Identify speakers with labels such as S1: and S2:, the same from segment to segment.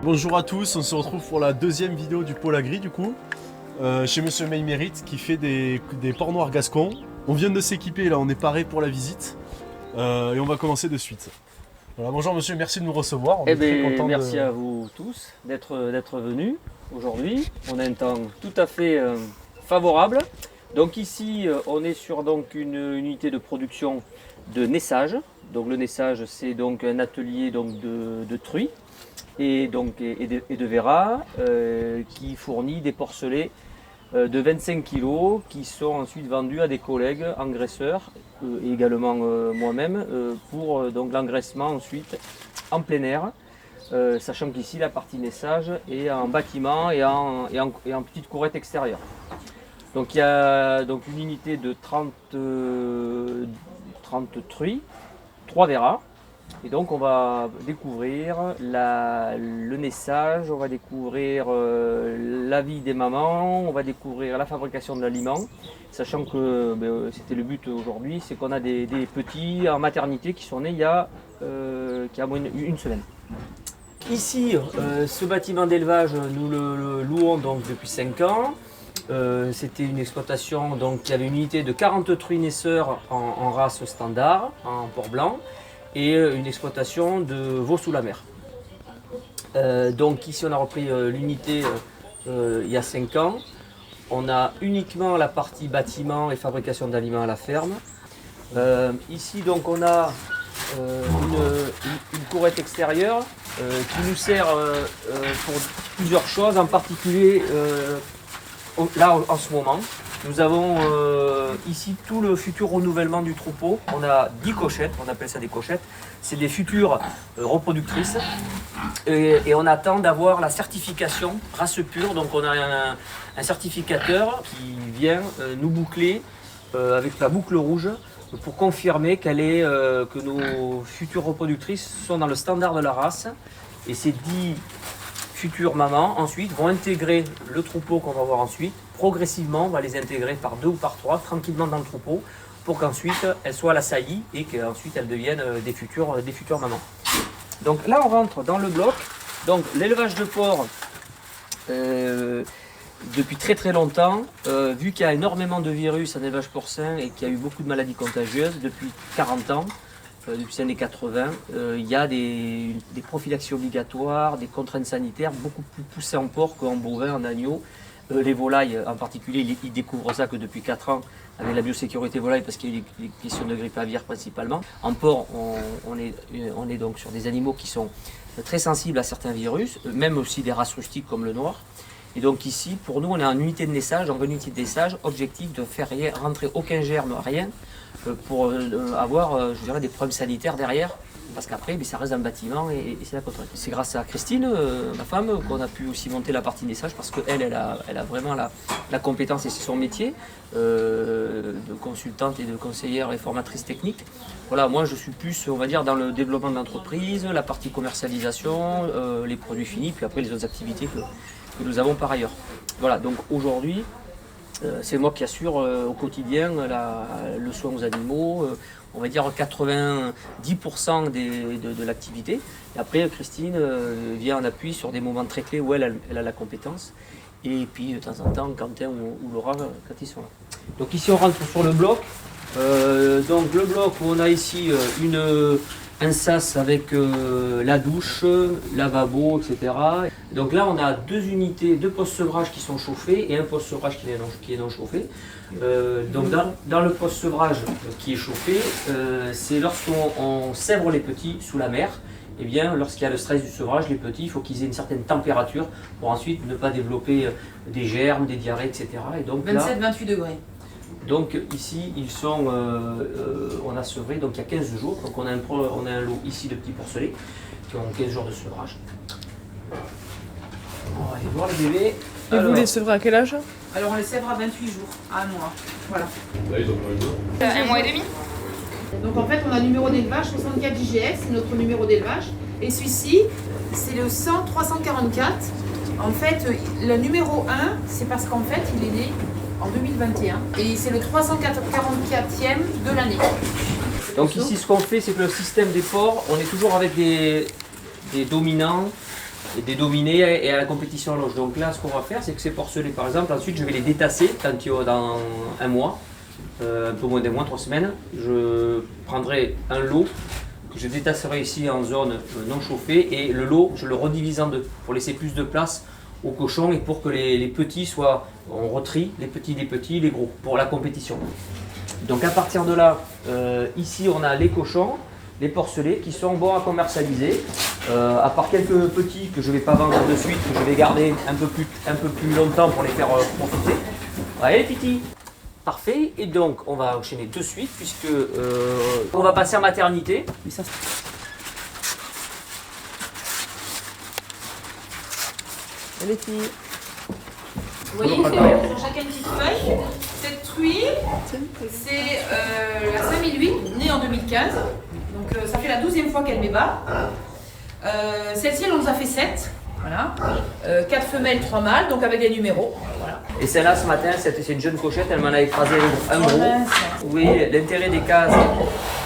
S1: Bonjour à tous, on se retrouve pour la deuxième vidéo du pôle agri du coup, chez Monsieur Meymérite qui fait des porcs noirs gascons. On vient de s'équiper là, on est paré pour la visite et on va commencer de suite. Voilà, bonjour monsieur, merci de nous recevoir.
S2: Merci à vous tous d'être venus aujourd'hui. On a un temps tout à fait favorable. Donc ici, on est sur une unité de production de naissage. Donc le naissage, c'est donc un atelier de truies et de verras qui fournit des porcelets de 25 kg qui sont ensuite vendus à des collègues engraisseurs et également moi-même pour l'engraissement ensuite en plein air, sachant qu'ici la partie naissage est en bâtiment et en petite courette extérieure. Donc il y a une unité de 30 truies, 3 verras. Et donc on va découvrir le naissage, on va découvrir la vie des mamans, on va découvrir la fabrication de l'aliment, sachant que c'était le but aujourd'hui, c'est qu'on a des petits en maternité qui sont nés il y a moins d'une semaine. Ici, ce bâtiment d'élevage, nous le louons depuis 5 ans. C'était une exploitation qui avait une unité de 40 truies naisseurs en race standard, en porc blanc, et une exploitation de veaux sous la mer. Donc ici on a repris l'unité il y a 5 ans. On a uniquement la partie bâtiment et fabrication d'aliments à la ferme. Ici donc on a une courette extérieure qui nous sert pour plusieurs choses, en particulier là en ce moment. Nous avons ici tout le futur renouvellement du troupeau. On a 10 cochettes, on appelle ça des cochettes. C'est des futures reproductrices. Et on attend d'avoir la certification race pure. Donc on a un certificateur qui vient nous boucler avec la boucle rouge pour confirmer que nos futures reproductrices sont dans le standard de la race. Et ces 10 futures mamans ensuite vont intégrer le troupeau qu'on va voir ensuite. Progressivement, on va les intégrer par 2 ou par 3 tranquillement dans le troupeau pour qu'ensuite elles soient à la saillie et qu'ensuite elles deviennent des futures mamans. Donc là on rentre dans le bloc. Donc l'élevage de porc depuis très longtemps, vu qu'il y a énormément de virus en élevage porcin et qu'il y a eu beaucoup de maladies contagieuses depuis 40 ans, depuis les années 80, il y a des prophylaxies obligatoires, des contraintes sanitaires beaucoup plus poussées en porc qu'en bovin, en agneau. Les volailles en particulier, ils découvrent ça que depuis 4 ans avec la biosécurité volaille parce qu'il y a eu des questions de grippe aviaire principalement. En porc, on est donc sur des animaux qui sont très sensibles à certains virus, même aussi des races rustiques comme le noir. Et donc ici, pour nous, on est en unité de naissage, donc une unité de naissage, objectif de faire rentrer aucun germe, rien, pour avoir des problèmes sanitaires derrière. Parce qu'après, ça reste dans le bâtiment et c'est la contrainte. C'est grâce à Christine, ma femme, qu'on a pu aussi monter la partie naissage parce qu'elle a vraiment la compétence et c'est son métier de consultante et de conseillère et formatrice technique. Voilà, moi je suis plus, on va dire, dans le développement de l'entreprise, la partie commercialisation, les produits finis, puis après les autres activités que nous avons par ailleurs. Voilà, donc aujourd'hui, c'est moi qui assure au quotidien le soin aux animaux, on va dire 90% de l'activité. Et après, Christine vient en appui sur des moments très clés où elle a la compétence. Et puis de temps en temps, Quentin ou Laura, quand ils sont là. Donc ici, on rentre sur le bloc. Donc le bloc où on a ici un sas avec la douche, lavabo, etc. Donc là, on a 2 unités, 2 post-sevrage qui sont chauffés et un post-sevrage qui est non chauffé. Donc dans le post-sevrage qui est chauffé, c'est lorsqu'on sèvre les petits sous la mer. Eh bien, lorsqu'il y a le stress du sevrage, les petits, il faut qu'ils aient une certaine température pour ensuite ne pas développer des germes, des diarrhées, etc. Et donc
S3: 27-28 degrés.
S2: Donc ici, on a sevré donc il y a 15 jours. Donc on a un lot ici de petits porcelets qui ont 15 jours de sevrage. On va aller voir les bébés.
S4: Et vous les sevrez à quel âge?
S3: Alors on les sèvre à 28 jours, à 1 mois. Voilà.
S5: Là, ils ont combien de temps?
S4: 1 mois et demi.
S3: Donc en fait, on a le numéro d'élevage 64 JGS, c'est notre numéro d'élevage. Et celui-ci, c'est le 100 344. En fait, le numéro 1, c'est parce qu'en fait, il est né en 2021 et c'est le 344e de l'année.
S2: Donc ici, ce qu'on fait, c'est que le système des porcs, on est toujours avec des dominants et des dominés et à la compétition à loge. Donc là, ce qu'on va faire, c'est que ces porcelets, par exemple, ensuite je vais les détasser dans un mois, un peu moins d'un mois, 3 semaines. Je prendrai un lot que je détasserai ici en zone non chauffée et le lot, je le redivise en deux pour laisser plus de place aux cochons et pour que les petits soient, on retrie les petits des petits, les gros, pour la compétition. Donc à partir de là, ici on a les cochons, les porcelets qui sont bons à commercialiser, à part quelques petits que je ne vais pas vendre de suite, que je vais garder un peu plus longtemps pour les faire profiter. Allez les petits. Parfait, et donc on va enchaîner de suite puisque on va passer en maternité. Mais ça, et les filles.
S3: Vous voyez, ils ont chacun une petite feuille. Cette truie, c'est la 5008, née en 2015. Donc ça fait la 12e fois qu'elle m'ébat. Celle-ci, elle en a fait 7. Voilà. 4 femelles, 3 mâles, donc avec des numéros. Voilà.
S2: Et celle-là, ce matin, c'est une jeune cochette, elle m'en a écrasé un gros. Oui, l'intérêt des cases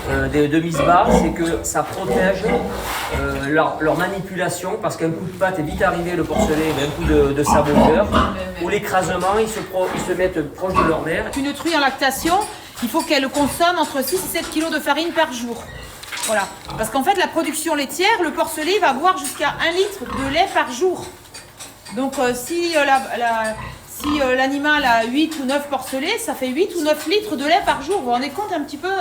S2: de mise bas, c'est que ça protège leur manipulation, parce qu'un coup de patte est vite arrivé, le porcelet, un coup de sabot au cœur, ou l'écrasement, ils se mettent proche de leur mère.
S3: Une truie en lactation, il faut qu'elle consomme entre 6 et 7 kg de farine par jour. Voilà. Parce qu'en fait, la production laitière, le porcelet va boire jusqu'à 1 litre de lait par jour. Donc si l'animal a 8 ou 9 porcelets, ça fait 8 ou 9 litres de lait par jour. Vous vous rendez compte un petit peu,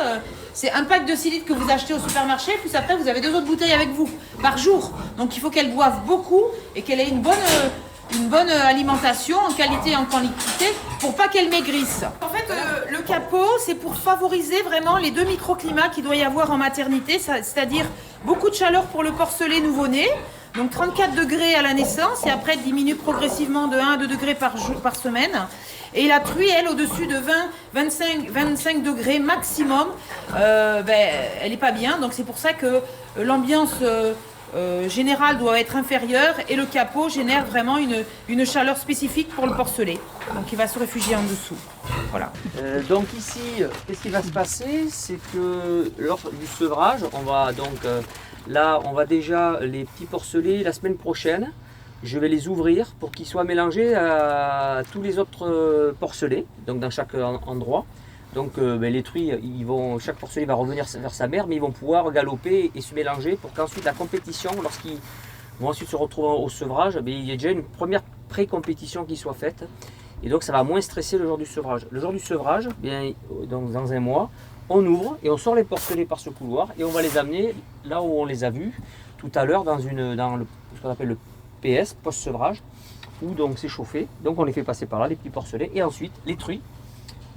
S3: c'est un pack de 6 litres que vous achetez au supermarché, plus après vous avez 2 autres bouteilles avec vous par jour. Donc il faut qu'elle boive beaucoup et qu'elle ait une bonne alimentation en qualité et en quantité pour pas qu'elle maigrisse. En fait, le capot, c'est pour favoriser vraiment les 2 microclimats qu'il doit y avoir en maternité, c'est-à-dire beaucoup de chaleur pour le porcelet nouveau-né, donc 34 degrés à la naissance et après diminue progressivement de 1 à 2 degrés par semaine. Et la truie, elle, au-dessus de 25 degrés maximum, elle n'est pas bien. Donc c'est pour ça que l'ambiance générale doit être inférieure et le capot génère vraiment une chaleur spécifique pour le porcelet. Donc il va se réfugier en dessous. Voilà.
S2: Donc ici, qu'est-ce qui va se passer? C'est que lors du sevrage, on va donc là, on va déjà les petits porcelets la semaine prochaine. Je vais les ouvrir pour qu'ils soient mélangés à tous les autres porcelets, donc dans chaque endroit. Donc les truies, chaque porcelet va revenir vers sa mère, mais ils vont pouvoir galoper et se mélanger pour qu'ensuite la compétition, lorsqu'ils vont ensuite se retrouver au sevrage, il y a déjà une première pré-compétition qui soit faite. Et donc ça va moins stresser le jour du sevrage. Le jour du sevrage, donc dans un mois, on ouvre et on sort les porcelets par ce couloir et on va les amener là où on les a vus tout à l'heure dans ce qu'on appelle le PS, post-sevrage, où donc c'est chauffé. Donc on les fait passer par là, les petits porcelets, et ensuite les truies.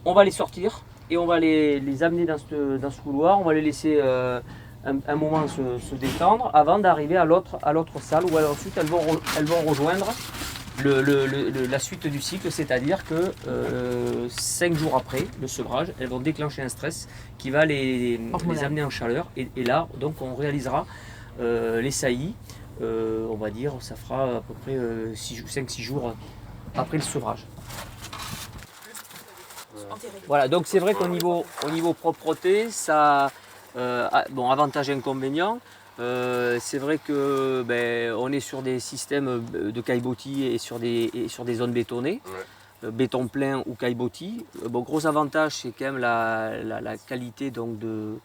S2: On va les sortir et on va les amener dans ce couloir, on va les laisser un moment se détendre avant d'arriver à l'autre salle où ensuite elles vont rejoindre la suite du cycle, c'est-à-dire que 5 jours après le sevrage, elles vont déclencher un stress qui va les amener en chaleur et là donc on réalisera les saillies, on va dire ça fera à peu près 5-6 jours après le sevrage. Voilà, donc c'est vrai qu'au niveau propreté, ça avantage et inconvénient. C'est vrai que on est sur des systèmes de caillebotis et sur des zones bétonnées, béton plein ou caillebotis. Gros avantage, c'est quand même la qualité donc de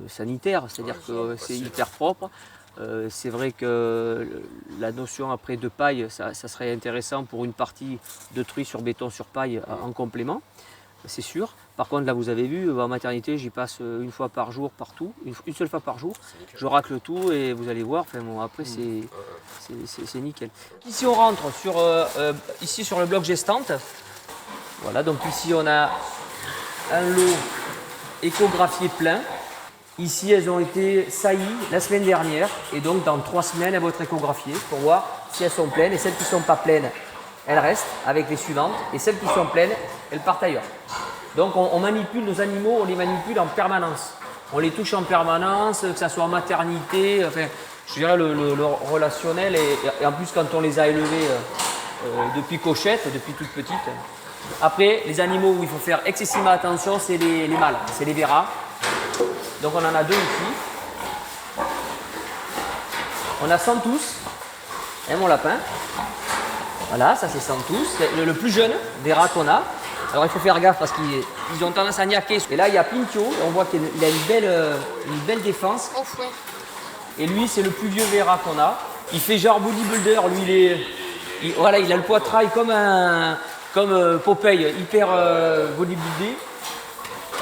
S2: sanitaire, c'est-à-dire que c'est hyper propre. C'est vrai que la notion après de paille, ça serait intéressant pour une partie de truie sur béton sur paille en complément, c'est sûr. Par contre, là vous avez vu, en maternité, j'y passe une fois par jour partout, une seule fois par jour. Je racle tout et vous allez voir, après c'est nickel. Ici on rentre ici sur le bloc gestante. Voilà, donc ici on a un lot échographié plein. Ici, elles ont été saillies la semaine dernière et donc dans 3 semaines, elles vont être échographiées pour voir si elles sont pleines. Et celles qui ne sont pas pleines, elles restent avec les suivantes. Et celles qui sont pleines, elles partent ailleurs. Donc on manipule nos animaux, on les manipule en permanence. On les touche en permanence, que ce soit en maternité, enfin, je dirais le relationnel. Et en plus, quand on les a élevés depuis cochette, depuis toute petite. Après, les animaux où il faut faire excessivement attention, c'est les mâles, c'est les véras. Donc on en a 2 ici. On a Santos, hein, mon lapin. Voilà, ça c'est Santos, c'est le plus jeune des rats qu'on a. Alors il faut faire gaffe parce qu'ils ont tendance à niaquer. Et là il y a Pinto, et on voit qu'il a une belle défense.
S4: Ouf, ouais.
S2: Et lui c'est le plus vieux des rats qu'on a. Il fait genre bodybuilder, lui voilà, il a le poitrail comme Popeye, hyper bodybuildé.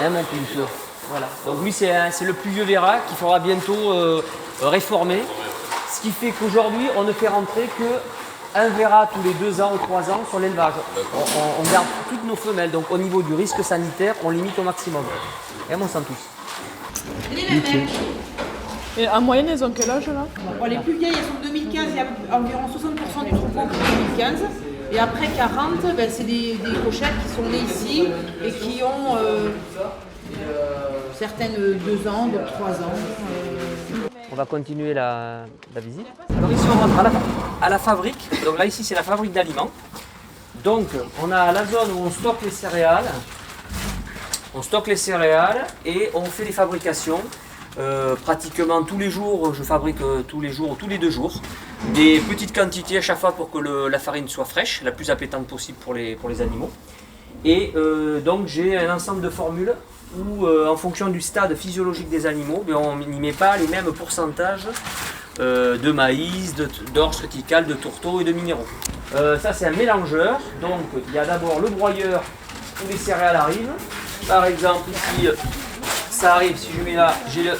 S2: Hein, mon Pinto. Voilà. Donc lui c'est le plus vieux des rats qu'il faudra bientôt réformer. Ce qui fait qu'aujourd'hui on ne fait rentrer que un verra tous les 2 ans ou 3 ans sur l'élevage. On garde toutes nos femelles, donc au niveau du risque sanitaire, on limite au maximum. Et mon Santos.
S3: Les mêmes mecs.
S4: Et en moyenne, ils ont quel âge là?
S3: Bon, les plus vieilles, elles sont de 2015, il y a environ 60% du troupeau qui est 2015. Et après 40, ben, c'est des cochettes qui sont nées ici et qui ont certaines 2 ans, d'autres 3 ans.
S2: On va continuer la visite. Alors ici on rentre à la fabrique. Donc là ici c'est la fabrique d'aliments. Donc on a la zone où on stocke les céréales. On stocke les céréales et on fait les fabrications. Pratiquement tous les jours, je fabrique tous les jours ou tous les 2 jours. Des petites quantités à chaque fois pour que la farine soit fraîche, la plus appétante possible pour les animaux. Et donc j'ai un ensemble de formules où en fonction du stade physiologique des animaux, on n'y met pas les mêmes pourcentages de maïs, d'orge triticale, de tourteau et de minéraux. Ça c'est un mélangeur, donc il y a d'abord le broyeur où les céréales arrivent. Par exemple ici, ça arrive, si je mets là, j'ai le...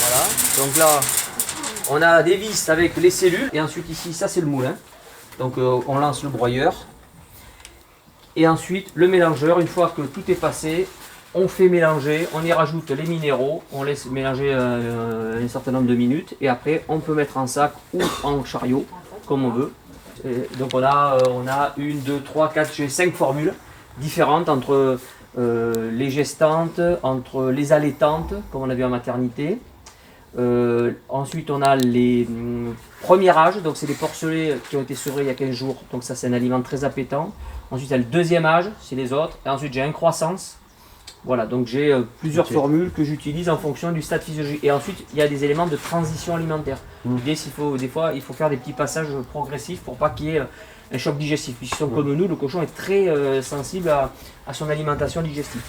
S2: Voilà, donc là on a des vis avec les cellules et ensuite ici ça c'est le moulin. Donc on lance le broyeur. Et ensuite, le mélangeur, une fois que tout est passé, on fait mélanger, on y rajoute les minéraux, on laisse mélanger un certain nombre de minutes et après on peut mettre en sac ou en chariot, comme on veut. Et donc on a 1, 2, 3, 4, j'ai 5 formules différentes entre les gestantes, entre les allaitantes, comme on a vu en maternité. Ensuite on a les premiers âges, donc c'est des porcelets qui ont été sevrés il y a 15 jours, donc ça c'est un aliment très appétant. Ensuite il y a le 2e âge, c'est les autres, et ensuite j'ai une croissance. Voilà, donc j'ai plusieurs formules que j'utilise en fonction du stade physiologique. Et ensuite il y a des éléments de transition alimentaire. L'idée des fois il faut faire des petits passages progressifs pour pas qu'il y ait un choc digestif. Puisqu'ils sont comme nous, le cochon est très sensible à son alimentation digestive.